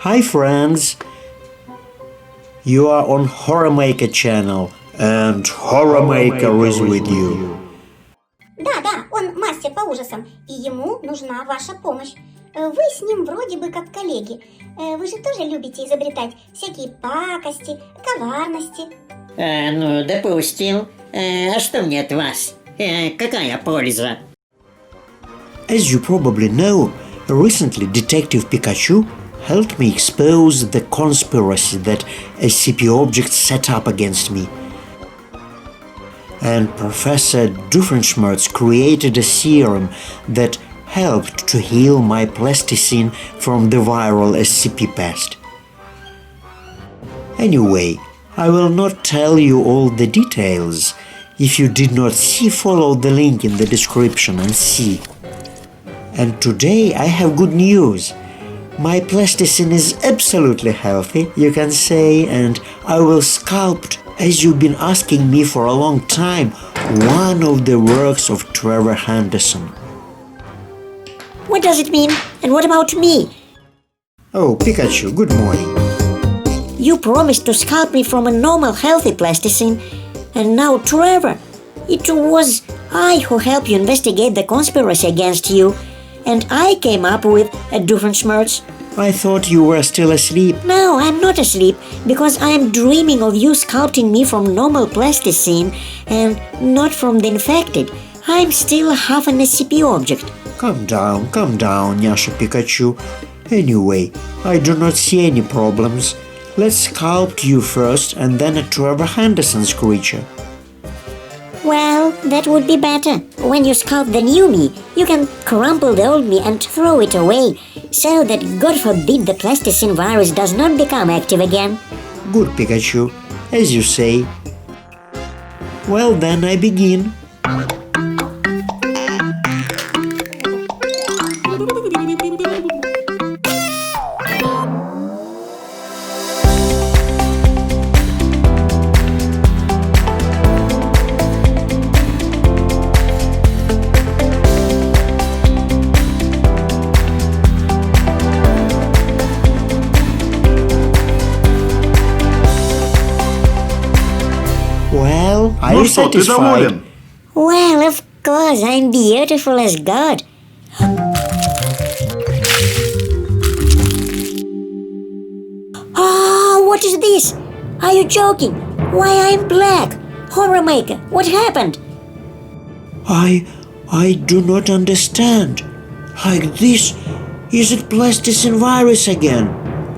Hi friends! You are on HorrorMaker channel, and HorrorMaker is with you. Да, он мастер по ужасам, и ему нужна ваша помощь. Вы с ним вроде бы как коллеги. Вы же тоже любите изобретать всякие пакости, коварности. Ну, допустим. А что мне от вас? Какая польза? As you probably know, recently Detective Pikachu helped me expose the conspiracy that SCP objects set up against me. And Professor Doofenshmirtz created a serum that helped to heal my Plasticine from the viral SCP pest. Anyway, I will not tell you all the details. If you did not see, follow the link in the description and see. And today I have good news. My Plasticine is absolutely healthy, you can say, and I will sculpt, as you've been asking me for a long time, one of the works of Trevor Henderson. What does it mean? And what about me? Oh, Pikachu, good morning. You promised to sculpt me from a normal, healthy Plasticine, and now Trevor. It was I who helped you investigate the conspiracy against you, and I came up with a Doofenshmirtz. I thought you were still asleep. No, I'm not asleep, because I'm dreaming of you sculpting me from normal Plasticine and not from the infected. I'm still half an SCP object. Calm down, Nyasha Pikachu. Anyway, I do not see any problems. Let's sculpt you first and then a Trevor Henderson's creature. Well, that would be better. When you sculpt the new me, you can crumple the old me and throw it away, so that God forbid the Plasticine virus does not become active again. Good, Pikachu, as you say. Well, then I begin. Well, are you что, ты satisfied? доволен? Well, of course, I'm beautiful as God. Oh, what is this? Are you joking? Why I'm black? HorrorMaker, what happened? I do not understand. Like this, is it Plasticine virus again?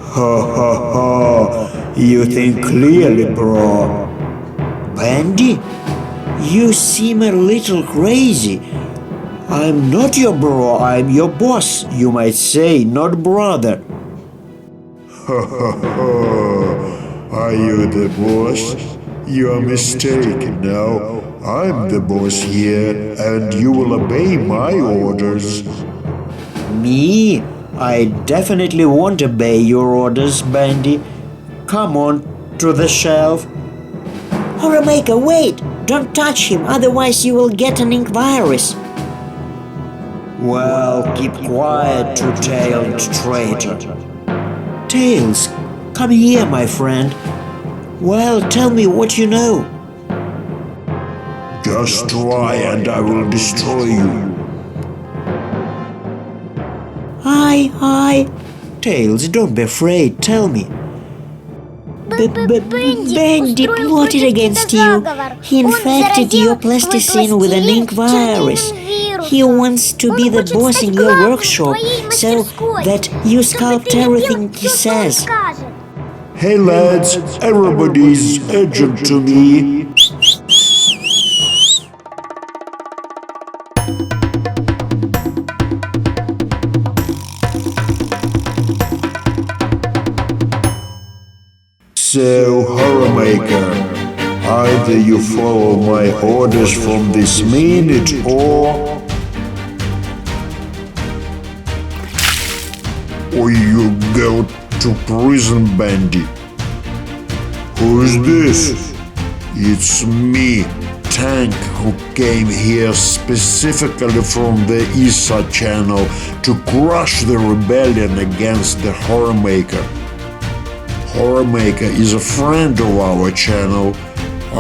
Ha ha ha, you think clearly, bro. Bendy, you seem a little crazy. I'm not your bro, I'm your boss, you might say, not brother. Ha ha ha. Are you the boss? You are mistaken now. I'm the boss here, and you will obey my orders. Me? I definitely won't obey your orders, Bendy. Come on, to the shelf. HorrorMaker, wait! Don't touch him, otherwise you will get an ink virus. Well, keep quiet, two-tailed traitor. Tails, come here, my friend. Well, tell me what you know. Just try, and I will destroy you. Hi. Tails, don't be afraid, tell me. Bendy plotted against you. He infected your Plasticine with an ink virus. He wants to be the boss in your workshop, so that you sculpt everything he says. Hey lads, everybody's agent to me. So, HorrorMaker, either you follow my orders from this minute or you go to prison, Bendy. Who is this? It's me, tank who came here specifically from the ISA channel to crush the rebellion against the HorrorMaker. HorrorMaker is a friend of our channel.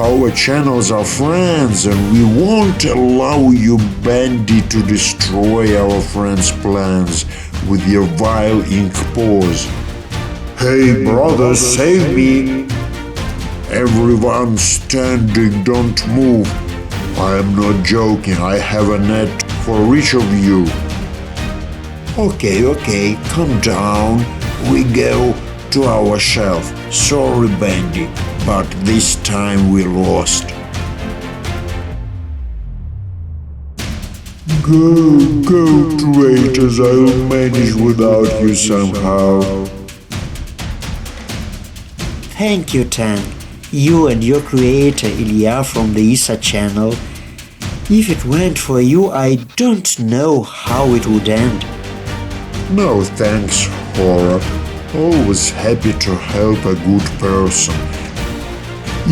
Our channels are friends, and we won't allow you, Bendy, to destroy our friends' plans with your vile ink paws. Hey, brother, save me! Everyone standing, don't move. I am not joking, I have a net for each of you. Okay, calm down. We go to our shelf. Sorry, Bendy, but this time we lost. Go, traitors, I'll manage without you somehow. Thank you, Tank. You and your creator Ilya from the ISA channel. If it weren't for you, I don't know how it would end. No thanks, Horror. Always happy to help a good person.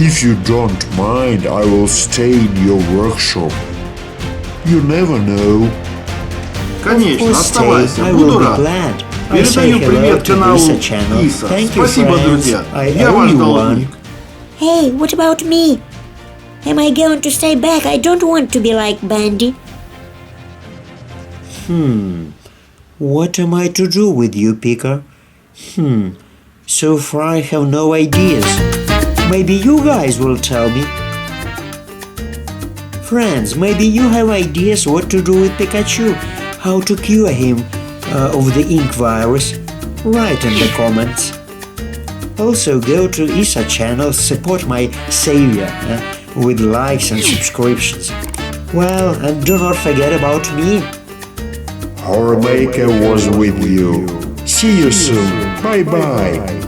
If you don't mind, I will stay in your workshop. You never know. Конечно, Please stay. оставайся, I буду will be рад. glad. I say Передаю hello привет to the каналу ISA channel. ISA. Thank you, Спасибо, friends. друзья. I Я owe ваш you должник. one. Hey, what about me? Am I going to stay back? I don't want to be like Bendy. What am I to do with you, Pika? So far I have no ideas. Maybe you guys will tell me. Friends, maybe you have ideas what to do with Pikachu, how to cure him of the ink virus. Write in the comments. Also go to ISA channel, support my savior with likes and subscriptions. Well, and do not forget about me. HorrorMaker was with you. See you soon. Bye-bye.